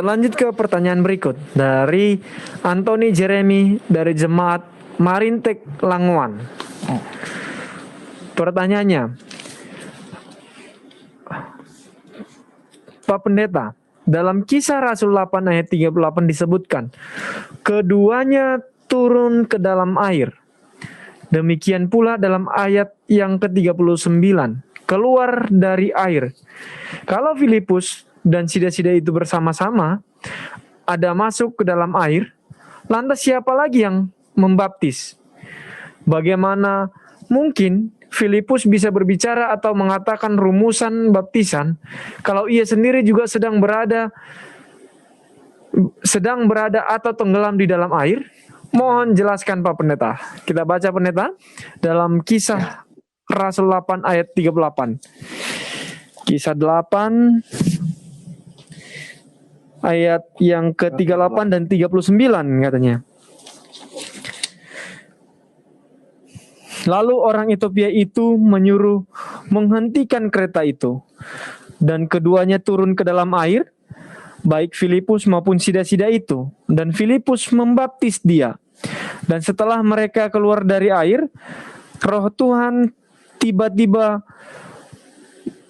Kita lanjut ke pertanyaan berikut dari Anthony Jeremy dari Jemaat Marintek Languan. Pertanyaannya, Pak Pendeta, dalam Kisah Rasul 8 ayat 38 disebutkan, keduanya turun ke dalam air. Demikian pula dalam ayat yang ke-39, keluar dari air. Kalau Filipus dan sida-sida itu bersama-sama ada masuk ke dalam air, lantas siapa lagi yang membaptis? Bagaimana mungkin Filipus bisa berbicara atau mengatakan rumusan baptisan kalau ia sendiri juga sedang berada atau tenggelam di dalam air? Mohon jelaskan Pak Pendeta. Kita baca Pendeta dalam Kisah Rasul 8 ayat 38. Kisah 8 ayat yang ke-38 dan 39 katanya. Lalu orang Ethiopia itu menyuruh menghentikan kereta itu, dan keduanya turun ke dalam air, baik Filipus maupun sida-sida itu, dan Filipus membaptis dia. Dan setelah mereka keluar dari air, Roh Tuhan tiba-tiba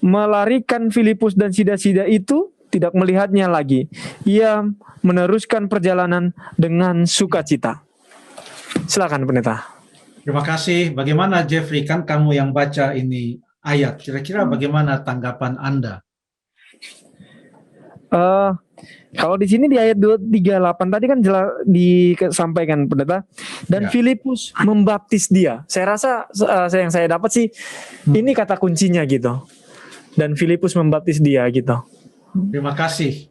melarikan Filipus dan sida-sida itu, tidak melihatnya lagi. Ia meneruskan perjalanan dengan sukacita. Silakan Pendeta. Terima kasih. Bagaimana Jeffrey, kan kamu yang baca ini ayat. Kira-kira bagaimana tanggapan Anda? Kalau di sini di ayat 238 tadi kan jelas disampaikan Pendeta, dan Filipus membaptis dia. Saya rasa yang saya dapat sih ini kata kuncinya gitu. Dan Filipus membaptis dia gitu. Terima kasih.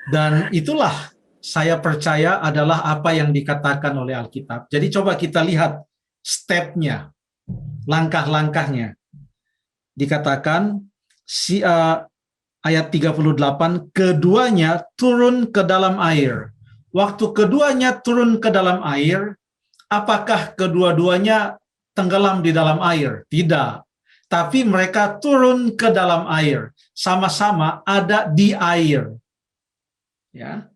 Dan itulah saya percaya adalah apa yang dikatakan oleh Alkitab. Jadi coba kita lihat stepnya, langkah-langkahnya. Dikatakan ayat 38, keduanya turun ke dalam air. Waktu keduanya turun ke dalam air, apakah kedua-duanya tenggelam di dalam air? Tidak. Tapi mereka turun ke dalam air. Sama-sama ada di air. Ya.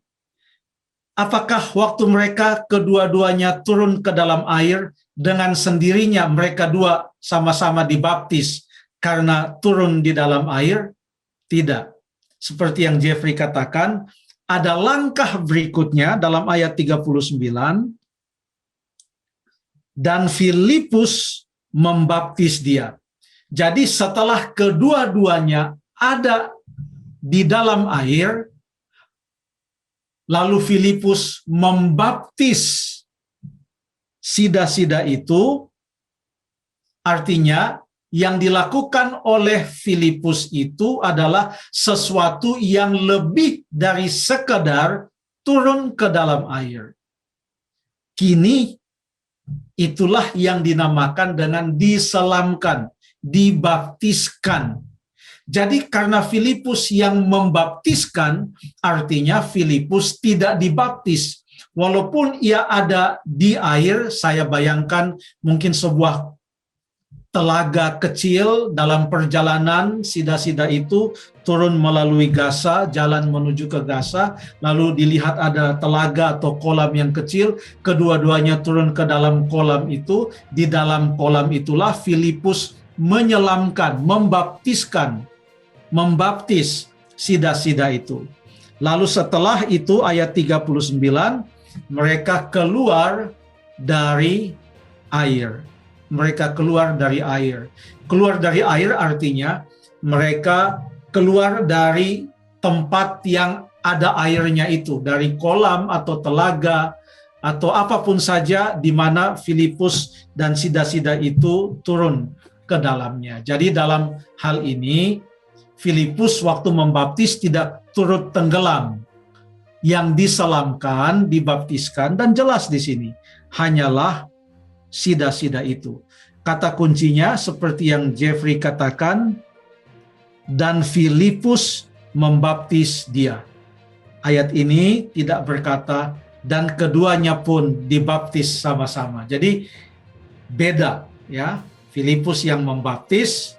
Apakah waktu mereka kedua-duanya turun ke dalam air, dengan sendirinya mereka dua sama-sama dibaptis karena turun di dalam air? Tidak. Seperti yang Jeffrey katakan, ada langkah berikutnya dalam ayat 39, dan Filipus membaptis dia. Jadi setelah kedua-duanya ada di dalam air, lalu Filipus membaptis sida-sida itu, artinya yang dilakukan oleh Filipus itu adalah sesuatu yang lebih dari sekedar turun ke dalam air. Kini itulah yang dinamakan dengan diselamkan, dibaptiskan. Jadi karena Filipus yang membaptiskan, artinya Filipus tidak dibaptis. Walaupun ia ada di air, saya bayangkan mungkin sebuah telaga kecil dalam perjalanan sida-sida itu turun melalui Gaza, jalan menuju ke Gaza, lalu dilihat ada telaga atau kolam yang kecil, kedua-duanya turun ke dalam kolam itu, di dalam kolam itulah Filipus menyelamkan, membaptis sida-sida itu. Lalu setelah itu ayat 39, mereka keluar dari air. Mereka keluar dari air. Keluar dari air artinya mereka keluar dari tempat yang ada airnya itu, dari kolam atau telaga atau apapun saja di mana Filipus dan sida-sida itu turun ke dalamnya. Jadi dalam hal ini Filipus waktu membaptis tidak turut tenggelam. Yang diselamkan, dibaptiskan, dan jelas di sini hanyalah sida-sida itu. Kata kuncinya seperti yang Jeffrey katakan, dan Filipus membaptis dia. Ayat ini tidak berkata dan keduanya pun dibaptis sama-sama. Jadi beda ya. Filipus yang membaptis,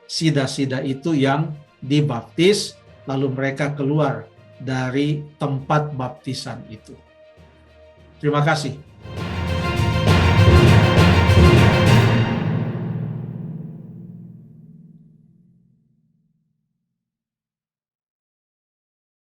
sida-sida itu yang dibaptis, lalu mereka keluar dari tempat baptisan itu. Terima kasih.